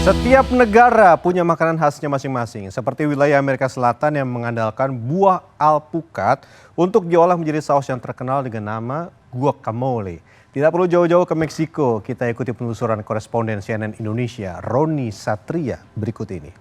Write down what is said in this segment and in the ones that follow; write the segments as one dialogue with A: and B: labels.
A: Setiap negara punya makanan khasnya masing-masing, seperti wilayah Amerika Selatan yang mengandalkan buah alpukat untuk diolah menjadi saus yang terkenal dengan nama guacamole. Tidak perlu jauh-jauh ke Meksiko, kita ikuti penelusuran koresponden CNN Indonesia, Roni Satria, berikut ini.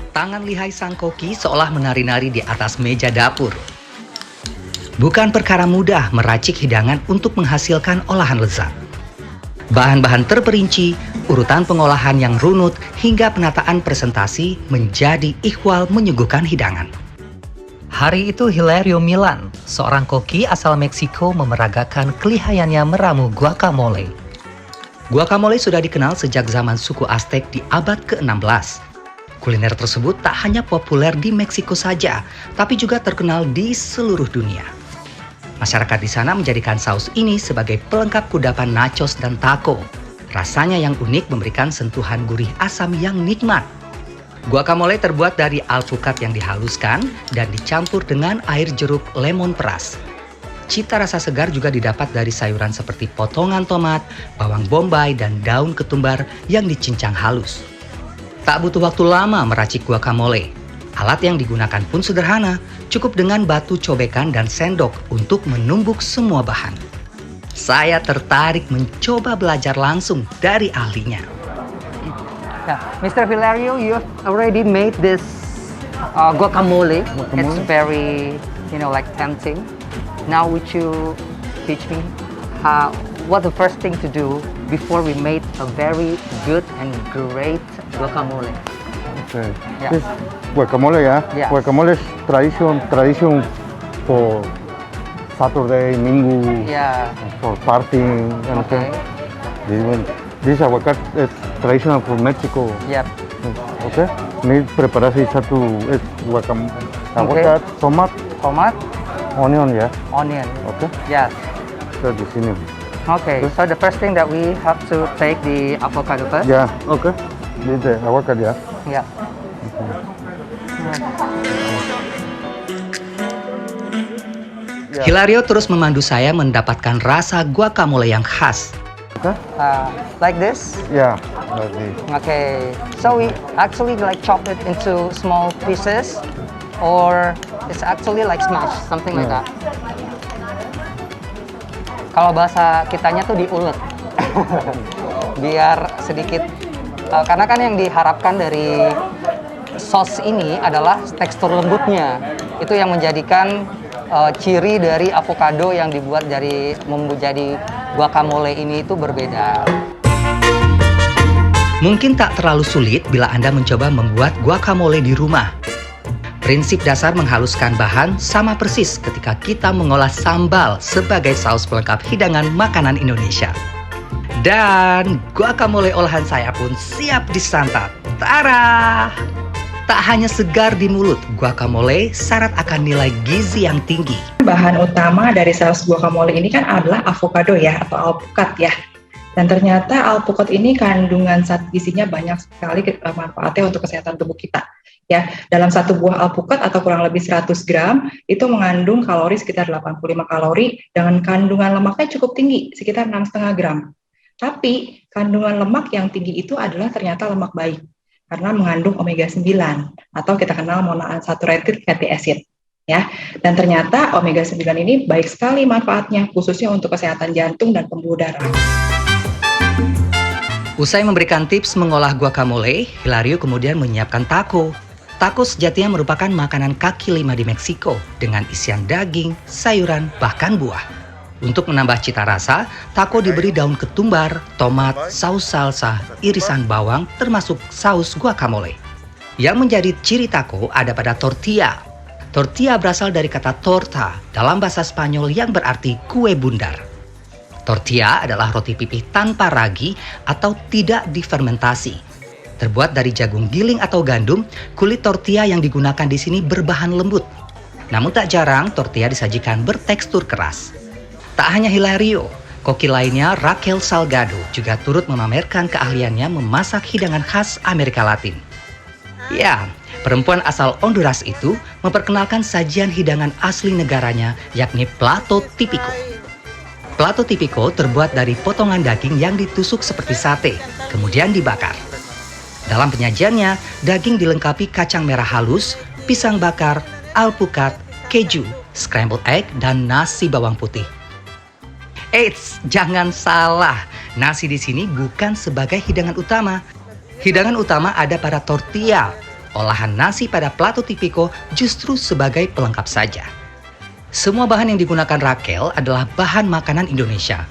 B: Tangan lihai sang koki seolah menari-nari di atas meja dapur. Bukan perkara mudah meracik hidangan untuk menghasilkan olahan lezat. Bahan-bahan terperinci, urutan pengolahan yang runut, hingga penataan presentasi menjadi ikhwal menyuguhkan hidangan. Hari itu Hilario Milan, seorang koki asal Meksiko, memeragakan kelihayannya meramu guacamole. Guacamole sudah dikenal sejak zaman suku Aztec di abad ke-16. Kuliner tersebut tak hanya populer di Meksiko saja, tapi juga terkenal di seluruh dunia. Masyarakat di sana menjadikan saus ini sebagai pelengkap kudapan nachos dan taco. Rasanya yang unik memberikan sentuhan gurih asam yang nikmat. Guacamole terbuat dari alpukat yang dihaluskan dan dicampur dengan air jeruk lemon peras. Cita rasa segar juga didapat dari sayuran seperti potongan tomat, bawang bombay, dan daun ketumbar yang dicincang halus. Tak butuh waktu lama meracik guacamole. Alat yang digunakan pun sederhana, cukup dengan batu cobekan dan sendok untuk menumbuk semua bahan. Saya tertarik mencoba belajar langsung dari ahlinya.
C: Mr. Hilario, you already made this guacamole. It's very, like tempting. Now would you teach me what the first thing to do before we made a very good and great guacamole?
D: Okay.
C: Yeah.
D: This guacamole, yeah?
C: Yeah.
D: Guacamole is tradition for Saturday, Minggu,
C: Yeah.
D: for partying,
C: Okay.
D: This avocado is traditional for Mexico.
C: Yep.
D: Okay? Need preparasi satu guacamole, avocado, tomat,
C: Tomat,
D: onion, ya?
C: onion.
D: Okay?
C: Yes.
D: So di sini.
C: Okay. So the first thing that we have to take the avocado first.
D: Ya, okay. This the avocado, ya?
C: Yeah.
B: Hilario terus memandu saya mendapatkan rasa guacamole yang khas.
D: Okay?
C: Like this.
D: Ya, like this.
C: Okay. So we actually chop it into small pieces, or it's actually like smash, something like
D: Yeah.
C: that. Kalau bahasa kitanya tuh diulet, biar sedikit, karena kan yang diharapkan dari sos ini adalah tekstur lembutnya. Itu yang menjadikan ciri dari avocado yang dibuat dari menjadi guacamole ini itu berbeda.
B: Mungkin tak terlalu sulit bila Anda mencoba membuat guacamole di rumah. Prinsip dasar menghaluskan bahan sama persis ketika kita mengolah sambal sebagai saus pelengkap hidangan makanan Indonesia. Dan guacamole olahan saya pun siap disantap. Tara! Tak hanya segar di mulut, guacamole syarat akan nilai gizi yang tinggi.
E: Bahan utama dari saus guacamole ini kan adalah avocado ya, atau alpukat ya. Dan ternyata alpukat ini kandungan zat gizinya banyak sekali manfaatnya untuk kesehatan tubuh kita. Ya, dalam satu buah alpukat atau kurang lebih 100 gram itu mengandung kalori sekitar 85 kalori dengan kandungan lemaknya cukup tinggi, sekitar 6,5 gram. Tapi kandungan lemak yang tinggi itu adalah ternyata lemak baik karena mengandung omega 9 atau kita kenal monounsaturated fatty acid. Ya, dan ternyata omega 9 ini baik sekali manfaatnya khususnya untuk kesehatan jantung dan pembuluh darah.
B: Usai memberikan tips mengolah guacamole, Hilario kemudian menyiapkan taco. Taco sejatinya merupakan makanan kaki lima di Meksiko dengan isian daging, sayuran, bahkan buah. Untuk menambah cita rasa, taco diberi daun ketumbar, tomat, saus salsa, irisan bawang, termasuk saus guacamole. Yang menjadi ciri taco ada pada tortilla. Tortilla berasal dari kata torta dalam bahasa Spanyol yang berarti kue bundar. Tortilla adalah roti pipih tanpa ragi atau tidak difermentasi. Terbuat dari jagung giling atau gandum, kulit tortilla yang digunakan di sini berbahan lembut. Namun tak jarang tortilla disajikan bertekstur keras. Tak hanya Hilario, koki lainnya Raquel Salgado juga turut memamerkan keahliannya memasak hidangan khas Amerika Latin. Ya, Perempuan asal Honduras itu memperkenalkan sajian hidangan asli negaranya, yakni plato típico. Plato típico terbuat dari potongan daging yang ditusuk seperti sate, kemudian dibakar. Dalam penyajiannya, daging dilengkapi kacang merah halus, pisang bakar, alpukat, keju, scrambled egg, dan nasi bawang putih. Eits, jangan salah, nasi di sini bukan sebagai hidangan utama. Hidangan utama ada pada tortilla. Olahan nasi pada plato típico justru sebagai pelengkap saja. Semua bahan yang digunakan Raquel adalah bahan makanan Indonesia.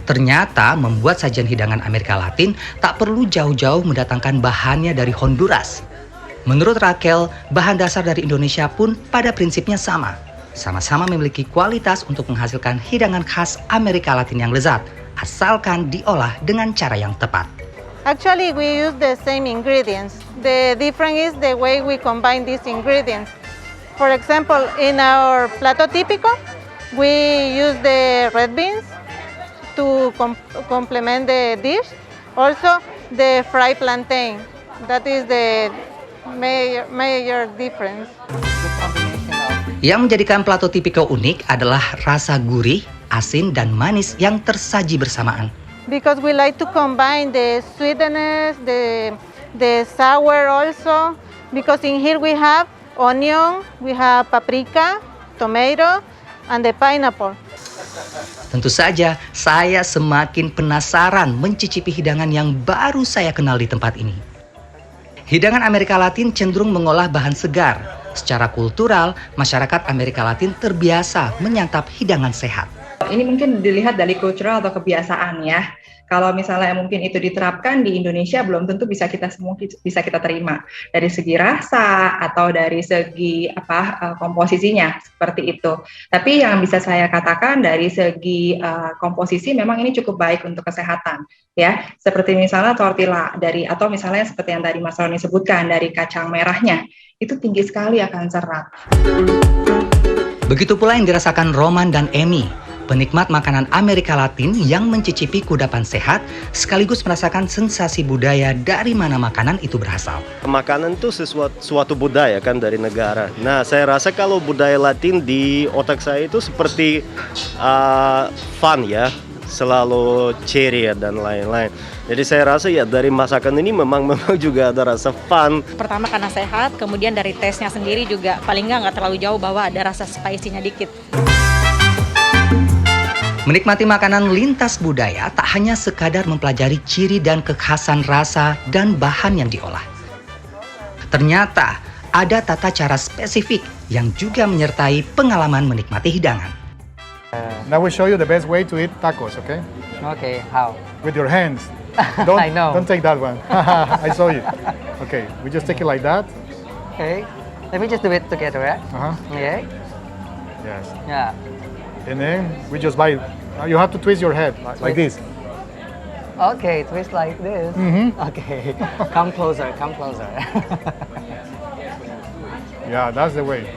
B: Ternyata membuat sajian hidangan Amerika Latin tak perlu jauh-jauh mendatangkan bahannya dari Honduras. Menurut Raquel, bahan dasar dari Indonesia pun pada prinsipnya sama. Sama-sama memiliki kualitas untuk menghasilkan hidangan khas Amerika Latin yang lezat, asalkan diolah dengan cara yang tepat.
F: Actually, we use the same ingredients. The difference is the way we combine these ingredients. For example, in our plato típico, we use the red beans to complement the dish. Also, the fried plantain. That is the major difference.
B: Yang menjadikan plato típico unik adalah rasa gurih, asin, dan manis yang tersaji bersamaan.
F: Because we like to combine the sweetness, the sour also. Because in here we have onion, we have paprika, tomato, and the pineapple.
B: Tentu saja, saya semakin penasaran mencicipi hidangan yang baru saya kenal di tempat ini. Hidangan Amerika Latin cenderung mengolah bahan segar. Secara kultural, masyarakat Amerika Latin terbiasa menyantap hidangan sehat.
E: Ini mungkin dilihat dari kultural atau kebiasaan ya. Kalau misalnya mungkin itu diterapkan di Indonesia, belum tentu bisa kita terima dari segi rasa atau dari segi komposisinya seperti itu. Tapi yang bisa saya katakan dari segi komposisi memang ini cukup baik untuk kesehatan ya. Seperti misalnya tortilla atau misalnya seperti yang tadi Mas Roni sebutkan dari kacang merahnya itu tinggi sekali akan serat.
B: Begitu pula yang dirasakan Roman dan Amy, penikmat makanan Amerika Latin yang mencicipi kudapan sehat sekaligus merasakan sensasi budaya dari mana makanan itu berasal.
G: Makanan itu suatu budaya kan dari negara. Nah, saya rasa kalau budaya Latin di otak saya itu seperti fun ya, selalu ceria dan lain-lain. Jadi saya rasa ya dari masakan ini memang juga ada rasa fun.
H: Pertama karena sehat, kemudian dari taste-nya sendiri juga paling nggak terlalu jauh bahwa ada rasa spicy-nya dikit.
B: Menikmati makanan lintas budaya tak hanya sekadar mempelajari ciri dan kekhasan rasa dan bahan yang diolah. Ternyata ada tata cara spesifik yang juga menyertai pengalaman menikmati hidangan.
I: Now we show you the best way to eat tacos, okay?
C: Okay, how?
I: With your hands.
C: I know.
I: Don't take that one. I saw you. Okay, we just take it like that.
C: Okay, let me just do it together, yeah? Okay.
I: Yes.
C: Yeah.
I: And then we just bite. You have to twist your head like this.
C: Okay, twist like this. Okay, come closer, come closer.
I: Yeah, that's the way.